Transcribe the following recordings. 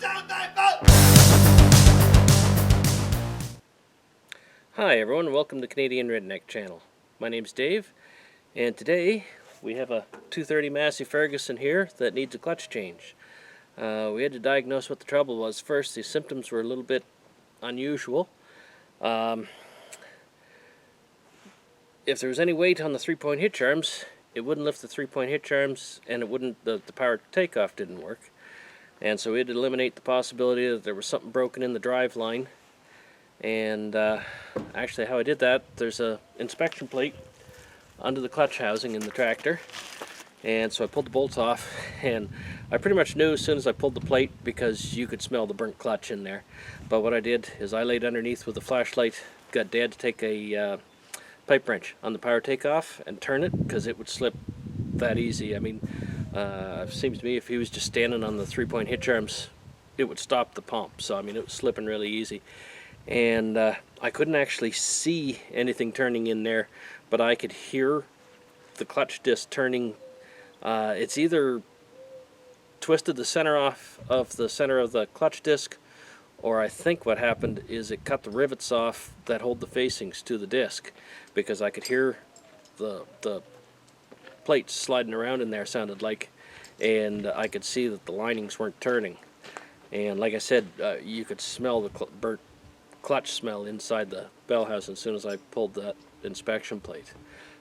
down that boat! Hi everyone, welcome to Canadian Redneck Channel. My name's Dave, and today we have a 230 Massey Ferguson here that needs a clutch change. We had to diagnose what the trouble was first. The symptoms were a little bit unusual. If there was any weight on the 3-point hitch arms, it wouldn't lift the 3-point hitch arms, and it wouldn't. The power takeoff didn't work. And so we had to eliminate the possibility that there was something broken in the drive line. And actually how I did that, there's a inspection plate under the clutch housing in the tractor. And so I pulled the bolts off, and I pretty much knew as soon as I pulled the plate because you could smell the burnt clutch in there. But what I did is I laid underneath with a flashlight, got Dad to take a pipe wrench on the power takeoff and turn it, because it would slip that easy. I mean, it seems to me if he was just standing on the 3-point hitch arms, it would stop the pump. So I mean, it was slipping really easy. And I couldn't actually see anything turning in there, but I could hear the clutch disc turning. It's either twisted the center off of the center of the clutch disc, or I think what happened is it cut the rivets off that hold the facings to the disc, because I could hear the plates sliding around in there, sounded like, and I could see that the linings weren't turning. And like I said, you could smell the burnt clutch smell inside the bell house as soon as I pulled that inspection plate.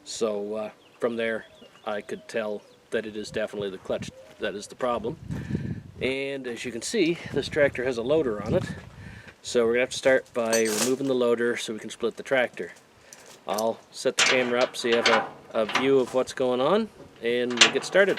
So from there I could tell that it is definitely the clutch that is the problem. And as you can see, this tractor has a loader on it, so we're gonna have to start by removing the loader so we can split the tractor. I'll set the camera up so you have a view of what's going on, and we'll get started.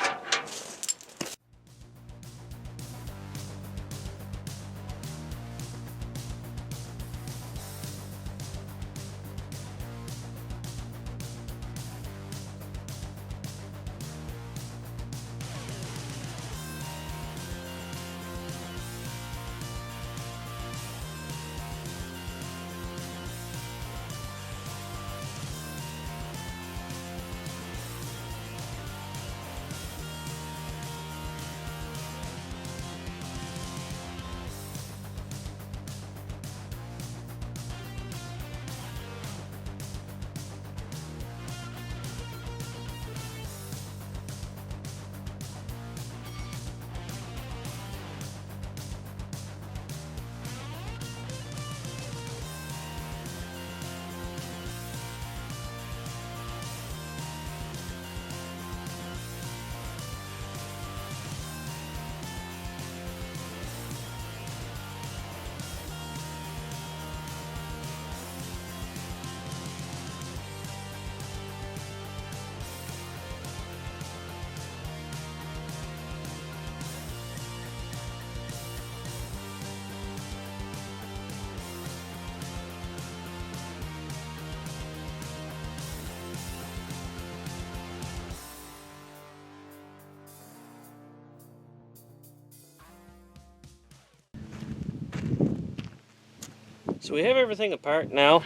So we have everything apart now.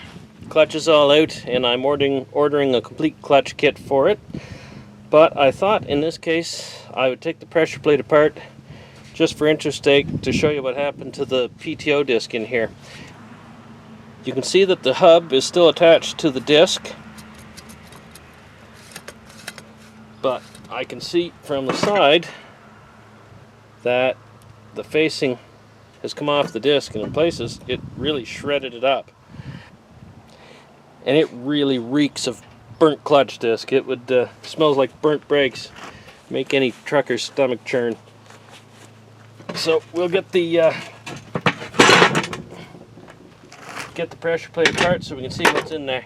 Clutch is all out, and I'm ordering a complete clutch kit for it. But I thought in this case I would take the pressure plate apart just for interest's sake to show you what happened to the PTO disc in here. You can see that the hub is still attached to the disc, but I can see from the side that the facing has come off the disc, and in places it really shredded it up. And it really reeks of burnt clutch disc. It would smells like burnt brakes. Make any trucker's stomach churn. So we'll get the pressure plate apart so we can see what's in there.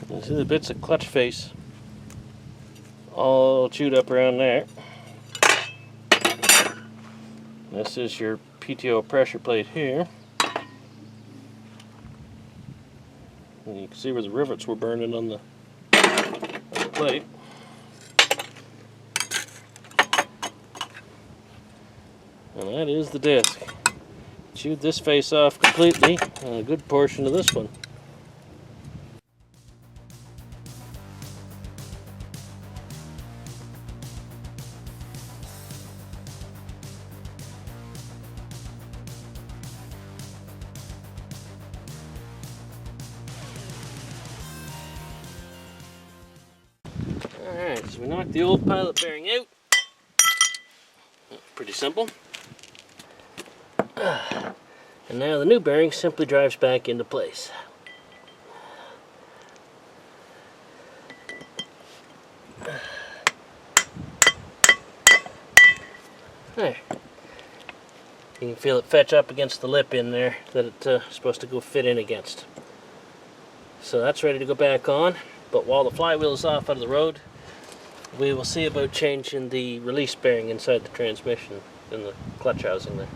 You see the bits of clutch face all chewed up around there. This is your PTO pressure plate here. And you can see where the rivets were burning on the plate. And that is the disc. Chewed this face off completely, and a good portion of this one. Alright, so we knocked the old pilot bearing out. Pretty simple. And now the new bearing simply drives back into place. There. You can feel it fetch up against the lip in there that it's supposed to go fit in against. So that's ready to go back on, but while the flywheel is off out of the road, we will see about changing the release bearing inside the transmission in the clutch housing there.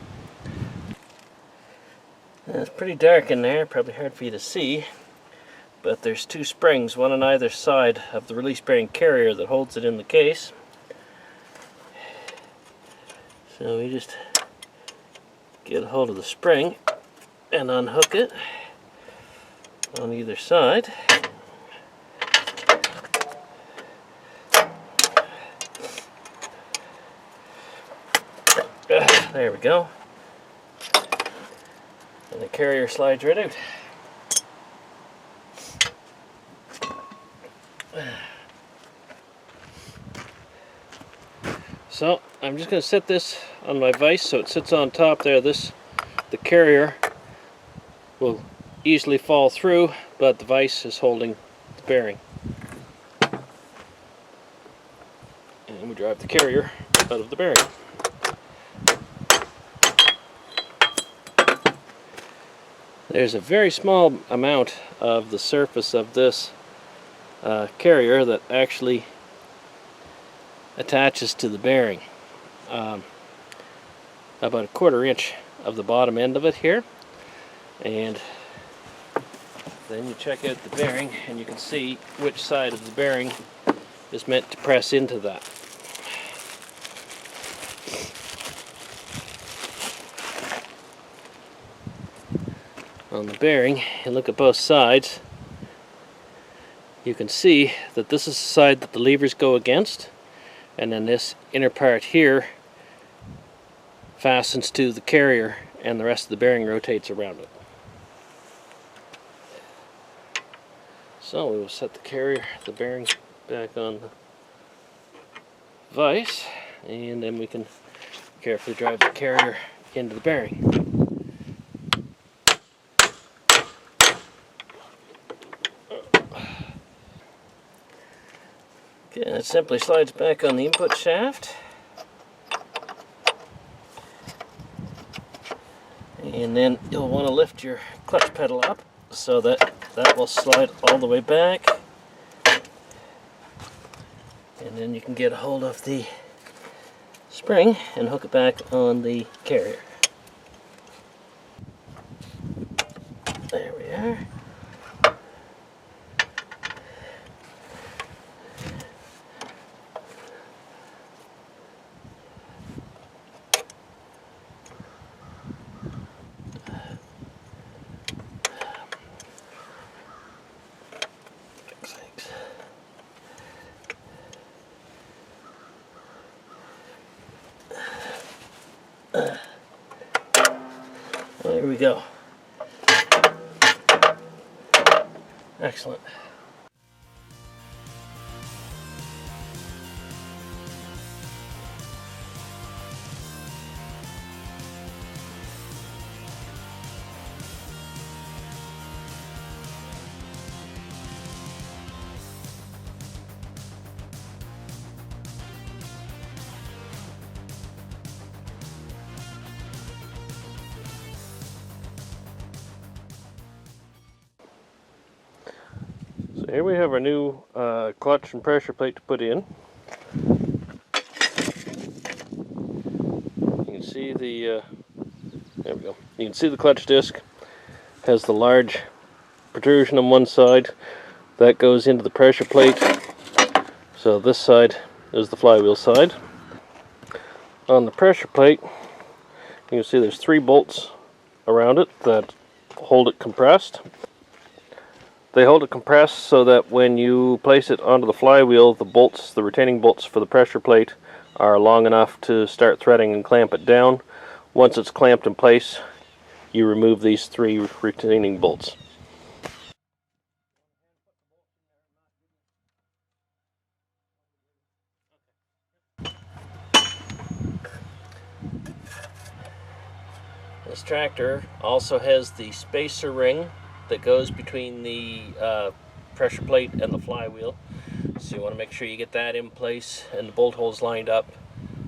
It's pretty dark in there, probably hard for you to see, but there's two springs, one on either side of the release bearing carrier that holds it in the case. So we just get a hold of the spring and unhook it on either side. There we go. And the carrier slides right out. So I'm just going to set this on my vise so it sits on top there. The carrier will easily fall through, but the vise is holding the bearing. And we drive the carrier out of the bearing. There's a very small amount of the surface of this carrier that actually attaches to the bearing. About a 1/4 inch of the bottom end of it here, and then you check out the bearing and you can see which side of the bearing is meant to press into that. On the bearing, and look at both sides, you can see that this is the side that the levers go against, and then this inner part here fastens to the carrier, and the rest of the bearing rotates around it. So we will set the bearing back on the vise, and then we can carefully drive the carrier into the bearing. Okay, it simply slides back on the input shaft. And then you'll want to lift your clutch pedal up so that will slide all the way back. And then you can get a hold of the spring and hook it back on the carrier. There we are. There we go. Excellent. So here we have our new clutch and pressure plate to put in. You can see there we go. You can see the clutch disc has the large protrusion on one side that goes into the pressure plate. So this side is the flywheel side. On the pressure plate You can see there's 3 bolts around it that hold it compressed. They hold it compressed so that when you place it onto the flywheel, the bolts, the retaining bolts for the pressure plate, are long enough to start threading and clamp it down. Once it's clamped in place, you remove these 3 retaining bolts. This tractor also has the spacer ring that goes between the pressure plate and the flywheel. So you want to make sure you get that in place and the bolt holes lined up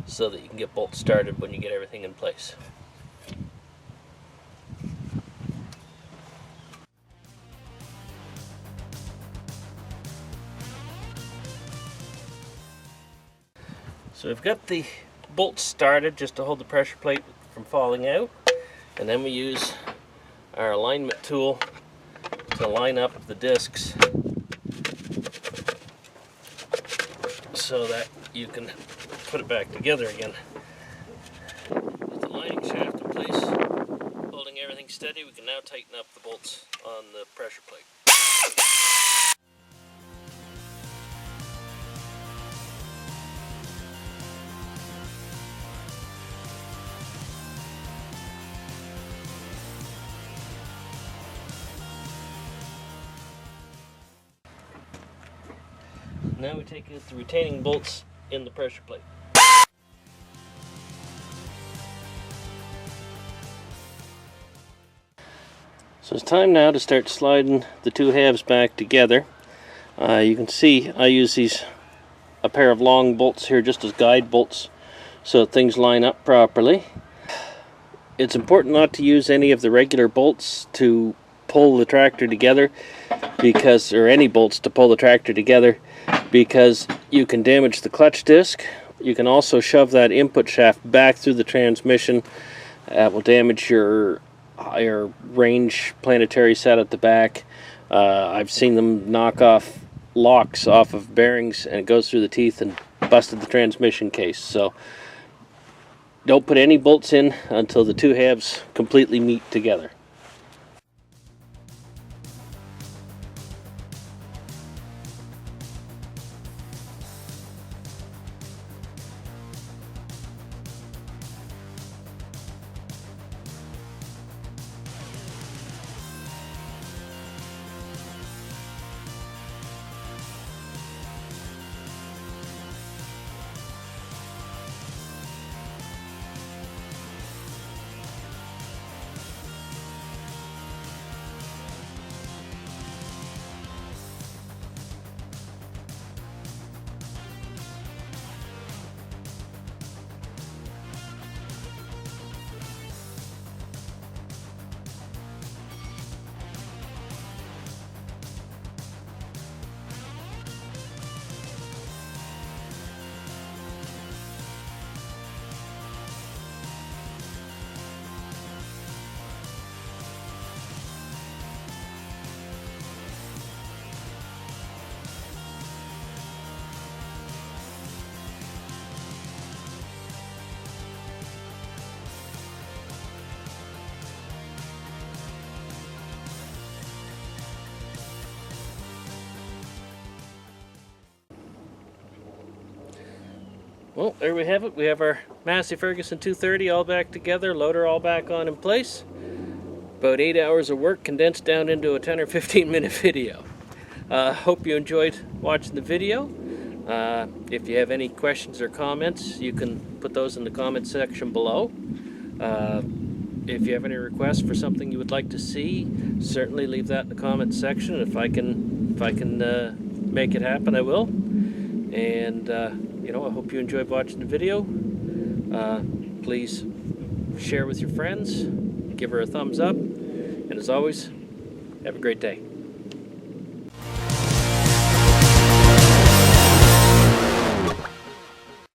so that you can get bolts started when you get everything in place. So we've got the bolts started just to hold the pressure plate from falling out, and then we use our alignment tool to line up the discs so that you can put it back together again. With the lining shaft in place, holding everything steady, we can now tighten up the bolts on the pressure plate. Now we take out the retaining bolts in the pressure plate. So it's time now to start sliding the 2 halves back together. You can see I use a pair of long bolts here just as guide bolts so that things line up properly. It's important not to use any of the regular bolts to pull the tractor together, or any bolts to pull the tractor together, because you can damage the clutch disc. You can also shove that input shaft back through the transmission. That will damage your range planetary set at the back. I've seen them knock off locks off of bearings and it goes through the teeth and busted the transmission case. So don't put any bolts in until the 2 halves completely meet together. Well, there we have it. We have our Massey Ferguson 230 all back together, loader all back on in place. About 8 hours of work condensed down into a 10 or 15 minute video. Hope you enjoyed watching the video. If you have any questions or comments, you can put those in the comment section below. If you have any requests for something you would like to see, certainly leave that in the comment section. If I can make it happen, I will. And I hope you enjoyed watching the video. Please share with your friends, give her a thumbs up, and as always, have a great day.